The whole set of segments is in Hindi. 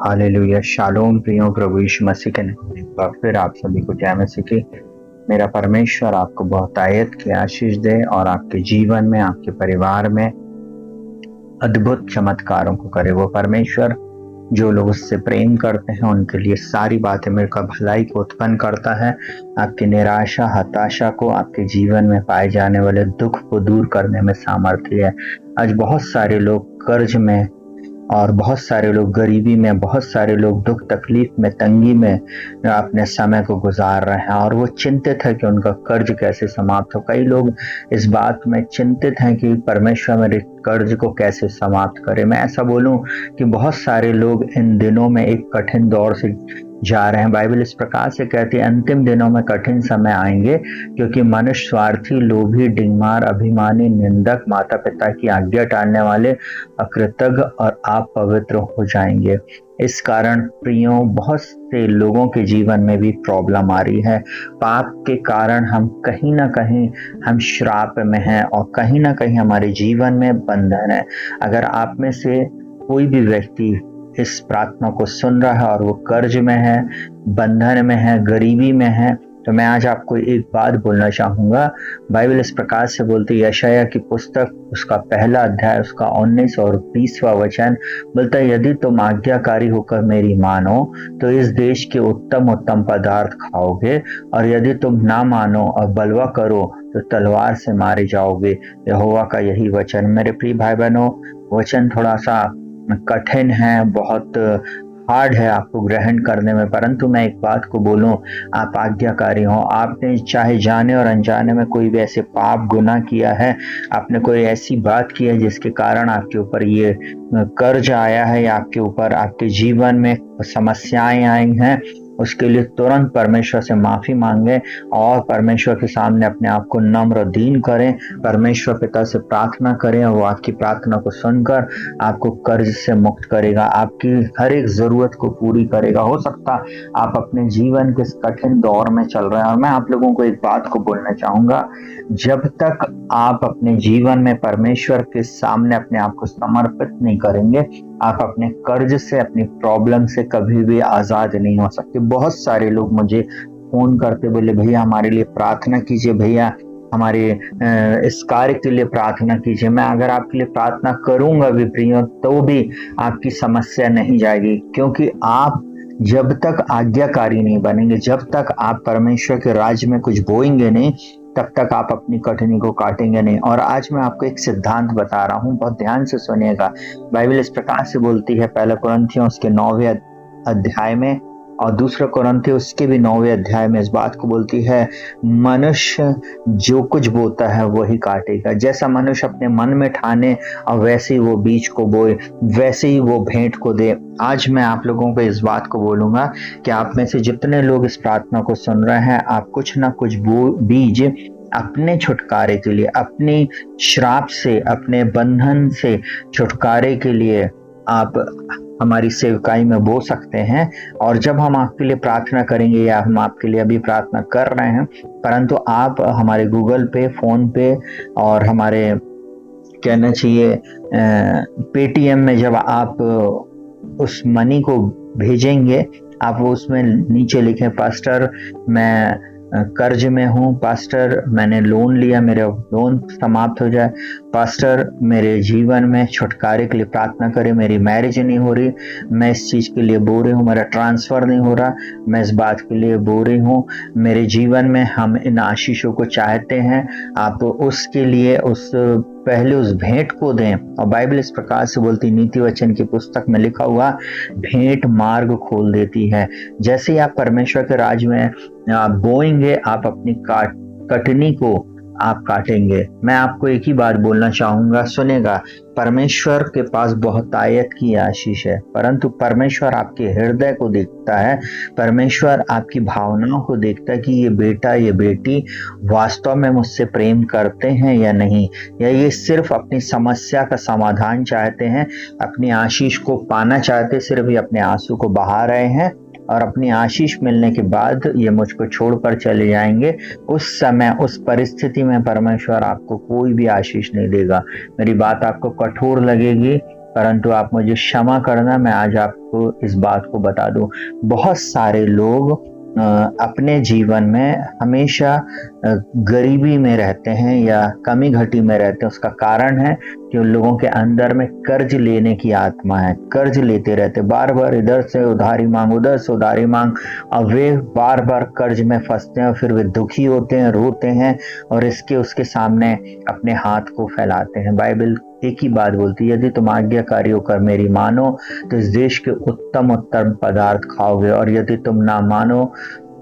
हालेलुया। शालोम प्रियो, प्रभु यीशु मसीह के नाम में एक बार फिर आप सभी को जय मसीह की। मेरा परमेश्वर आपको बहुतायत की आशीष दे और आपके जीवन में, आपके परिवार में अद्भुत चमत्कारों को करे। वो परमेश्वर जो लोग उससे प्रेम करते हैं उनके लिए सारी बातें मिलकर भलाई को उत्पन्न करता है। आपकी निराशा, हताशा को, आपके जीवन में पाए जाने वाले दुख को दूर करने में सामर्थ्य है। आज बहुत सारे लोग कर्ज में और बहुत सारे लोग गरीबी में, बहुत सारे लोग दुख तकलीफ में, तंगी में अपने समय को गुजार रहे हैं और वो चिंतित है कि उनका कर्ज कैसे समाप्त हो। कई लोग इस बात में चिंतित हैं कि परमेश्वर मेरे कर्ज को कैसे समाप्त करे। मैं ऐसा बोलूं कि बहुत सारे लोग इन दिनों में एक कठिन दौर से जा रहे हैं। बाइबल इस प्रकार से कहती है, अंतिम दिनों में कठिन समय आएंगे क्योंकि मनुष्य स्वार्थी, लोभी, डिंगमार, अभिमानी, निंदक, माता पिता की आज्ञा टालने वाले, अकृतज्ञ और अपवित्र हो जाएंगे। इस कारण प्रियो, बहुत से लोगों के जीवन में भी प्रॉब्लम आ रही है। पाप के कारण हम कहीं ना कहीं हम श्राप में हैं और कहीं ना कहीं हमारे जीवन में बंधन है। अगर आप में से कोई भी व्यक्ति इस प्रार्थना को सुन रहा है और वो कर्ज में है, बंधन में है, गरीबी में है, तो मैं आज आपको एक बात बोलना चाहूंगा। बाइबल इस प्रकार से बोलती है, यशायाह की पुस्तक उसका पहला अध्याय उसका 19 और 20वां वचन बोलता है, यदि तुम आज्ञाकारी होकर मेरी मानो तो इस देश के उत्तम उत्तम पदार्थ खाओगे, और यदि तुम ना मानो और बलवा करो तो तलवार से मारे जाओगे। यहोवा का यही वचन। मेरे प्रिय भाई बहनों, वचन थोड़ा सा कठिन है, बहुत हार्ड है आपको ग्रहण करने में, परंतु मैं एक बात को बोलूं, आप आज्ञाकारी हो। आपने चाहे जाने और अनजाने में कोई भी ऐसे पाप गुनाह किया है, आपने कोई ऐसी बात की है जिसके कारण आपके ऊपर ये कर्ज आया है या आपके ऊपर आपके जीवन में समस्याएं आई हैं, उसके लिए तुरंत परमेश्वर से माफी मांगे और परमेश्वर के सामने अपने आप को नम्र दीन करें। परमेश्वर पिता से प्रार्थना करें और वो आपकी प्रार्थना को सुनकर आपको कर्ज से मुक्त करेगा, आपकी हर एक जरूरत को पूरी करेगा। हो सकता आप अपने जीवन के कठिन दौर में चल रहे हैं और मैं आप लोगों को एक बात को बोलना चाहूंगा, जब तक आप अपने जीवन में परमेश्वर के सामने अपने आप को समर्पित नहीं करेंगे, आप अपने कर्ज से, अपनी प्रॉब्लम से कभी भी आजाद नहीं हो सकते। बहुत सारे लोग मुझे फोन करते, बोले भैया हमारे लिए प्रार्थना कीजिए, भैया हमारे इस कार्य के लिए प्रार्थना कीजिए। मैं अगर आपके लिए प्रार्थना करूंगा भी प्रियो, तो भी आपकी समस्या नहीं जाएगी, क्योंकि आप जब तक आज्ञाकारी नहीं बनेंगे, जब तक आप परमेश्वर के राज्य में कुछ बोएंगे नहीं, तब तक आप अपनी कठिनाई को काटेंगे नहीं। और आज मैं आपको एक सिद्धांत बता रहा हूं, बहुत ध्यान से सुनिएगा। बाइबल इस प्रकार से बोलती है, पहला कुरिन्थियों उसके 9वें अध्याय में और दूसरा कुरिन्थियों उसके भी 9वें अध्याय में इस बात को बोलती है, मनुष्य जो कुछ बोता है वही काटेगा। जैसा मनुष्य अपने मन में ठाने और वैसे ही वो बीज को बोए, वैसे ही वो भेंट को दे। आज मैं आप लोगों को इस बात को बोलूंगा कि आप में से जितने लोग इस प्रार्थना को सुन रहे हैं, आप कुछ ना कुछ बीज अपने छुटकारे के लिए, अपनी श्राप से, अपने बंधन से छुटकारे के लिए आप हमारी सेवकाई में बो सकते हैं। और जब हम आपके लिए प्रार्थना करेंगे, या हम आपके लिए अभी प्रार्थना कर रहे हैं, परंतु आप हमारे गूगल पे, फोन पे और हमारे कहना चाहिए पेटीएम में जब आप उस मनी को भेजेंगे, आप वो उसमें नीचे लिखें, पास्टर मैं कर्ज में हूँ, पास्टर मैंने लोन लिया, मेरा लोन समाप्त हो जाए, पास्टर मेरे जीवन में छुटकारे के लिए प्रार्थना करें, मेरी मैरिज नहीं हो रही, मैं इस चीज के लिए बो रही हूँ, मेरा ट्रांसफर नहीं हो रहा, मैं इस बात के लिए बो रही हूँ, मेरे जीवन में हम इन आशीषों को चाहते हैं, आप उसके लिए पहले उस भेंट को दें। और बाइबल इस प्रकार से बोलती, नीति वचन की पुस्तक में लिखा हुआ, भेंट मार्ग खोल देती है। जैसे ही आप परमेश्वर के राज में आप बोएंगे, आप अपनी कटनी को आप काटेंगे। मैं आपको एक ही बात बोलना चाहूंगा, सुनेगा, परमेश्वर के पास बहुतायत की आशीष है, परंतु परमेश्वर आपके हृदय को देखता है, परमेश्वर आपकी भावनाओं को देखता है कि ये बेटा, ये बेटी वास्तव में मुझसे प्रेम करते हैं या नहीं, या ये सिर्फ अपनी समस्या का समाधान चाहते हैं, अपनी आशीष को पाना चाहते, सिर्फ ये अपने आंसू को बहा रहे हैं और अपनी आशीष मिलने के बाद ये मुझको छोड़कर चले जाएंगे। उस समय, उस परिस्थिति में परमेश्वर आपको कोई भी आशीष नहीं देगा। मेरी बात आपको कठोर लगेगी, परंतु आप मुझे क्षमा करना, मैं आज आपको इस बात को बता दूं। बहुत सारे लोग अपने जीवन में हमेशा गरीबी में रहते हैं या कमी घटी में रहते हैं। उसका कारण है कि उन लोगों के अंदर में कर्ज लेने की आत्मा है। कर्ज लेते रहते, बार बार इधर से उधारी मांग, उधर से उधारी मांग, और वे बार बार कर्ज में फंसते हैं। फिर वे दुखी होते हैं, रोते हैं और इसके उसके सामने अपने हाथ को फैलाते हैं। बाइबल एक ही बात बोलती है, यदि तुम आज्ञाकारी होकर मेरी मानो तो इस देश के उत्तम उत्तम पदार्थ खाओगे, और यदि तुम ना मानो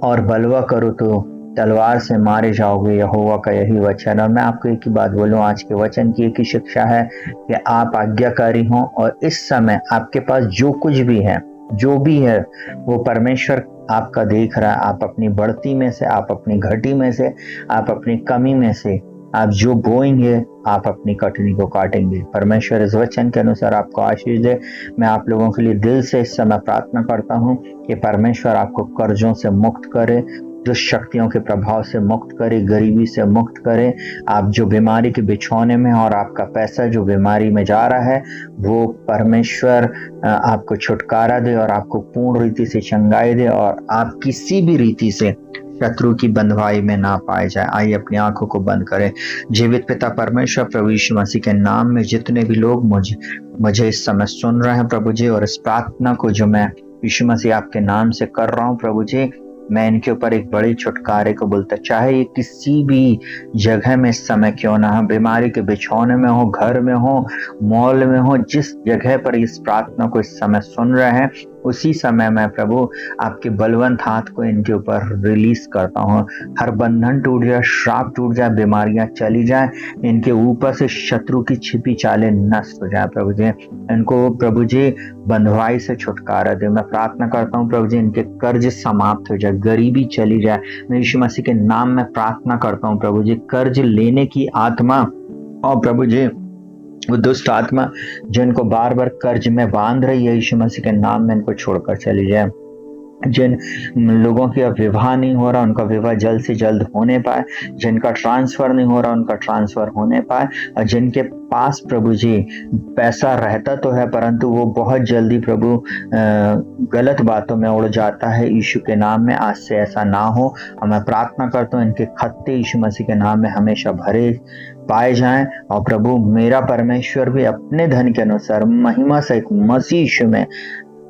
और बलवा करो तो तलवार से मारे जाओगे। यहोवा का यही वचन। और मैं आपको एक ही बात बोलूं, आज के वचन की एक ही शिक्षा है कि आप आज्ञाकारी हों, और इस समय आपके पास जो कुछ भी है, जो भी है, वो परमेश्वर आपका देख रहा है। आप अपनी बढ़ती में से, आप अपनी घटी में से, आप अपनी कमी में से, आप जो बोएंगे आप अपनी कटनी को काटेंगे। परमेश्वर इस वचन के अनुसार आपको आशीष दे। मैं आप लोगों के लिए दिल से इस समय प्रार्थना करता हूं कि परमेश्वर आपको कर्जों से मुक्त करे, दुष्शक्तियों के प्रभाव से मुक्त करे, गरीबी से मुक्त करे। आप जो बीमारी के बिछौने में और आपका पैसा जो बीमारी में जा रहा है, वो परमेश्वर आपको छुटकारा दे और आपको पूर्ण रीति से चंगाई दे, और आप किसी भी रीति से शत्रु की बंधुआई में ना पाए जाए। आइए अपनी आंखों को बंद करें। जीवित पिता परमेश्वर, प्रभु यीशु मसीह के नाम में जितने भी लोग मुझे इस समय सुन रहे हैं प्रभु जी, और इस प्रार्थना को जो मैं यीशु मसीह आपके नाम से कर रहा हूँ प्रभु जी, मैं इनके ऊपर एक बड़ी छुटकारे को बोलता, चाहे ये किसी भी जगह में इस समय क्यों ना हो, बीमारी के बिछौने में हो, घर में हो, मॉल में हो, जिस जगह पर इस प्रार्थना को इस समय सुन रहे हैं, उसी समय मैं प्रभु आपके बलवंत हाथ को इनके ऊपर रिलीज करता हूँ। हर बंधन टूट जाए, श्राप टूट जाए, बीमारियां चली जाए, इनके ऊपर से शत्रु की छिपी चालें नष्ट हो जाए प्रभु जी। इनको प्रभु जी बंधुआई से छुटकारा दे। मैं प्रार्थना करता हूँ प्रभु जी, इनके कर्ज समाप्त हो जाए, गरीबी चली जाए। मैं यीशु मसीह के नाम में प्रार्थना करता हूँ प्रभु जी, कर्ज लेने की आत्मा और प्रभु जी वो दुष्ट आत्मा जिनको बार बार कर्ज में बांध रही है, यीशु मसीह के नाम में इनको छोड़कर चली जाए। जिन लोगों की अब विवाह नहीं हो रहा, उनका विवाह जल्द से जल्द होने पाए। जिनका ट्रांसफर नहीं हो रहा, उनका ट्रांसफर होने पाए। और जिनके पास प्रभु जी पैसा रहता तो है, परंतु वो बहुत जल्दी प्रभु गलत बातों में उड़ जाता है, यीशु के नाम में आज से ऐसा ना हो। और मैं प्रार्थना करता हूँ इनके खत्ते यीशु मसीह के नाम में हमेशा भरे पाए जाएं। और प्रभु मेरा परमेश्वर भी अपने धन के अनुसार महिमा से मसीह यीशु में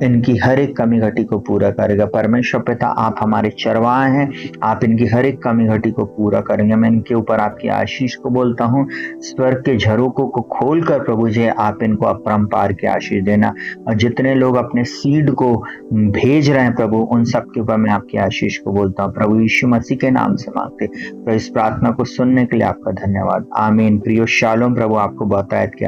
इनकी हर एक कमी घटी को पूरा करेगा। परमेश्वर पिता, आप हमारे चरवाहे हैं, आप इनकी हर एक कमी घटी को पूरा करेंगे। मैं इनके ऊपर आपकी आशीष को बोलता हूँ। स्वर्ग के झरोकों को खोलकर प्रभु जी आप इनको अपरंपार की आशीष देना। और जितने लोग अपने सीड को भेज रहे हैं प्रभु, उन सब के ऊपर मैं आपकी आशीष को बोलता हूँ। प्रभु यीशु मसीह के नाम से मांगते, तो इस प्रार्थना को सुनने के लिए आपका धन्यवाद। आमीन। प्रियो शालोम। प्रभु आपको बहुतायत की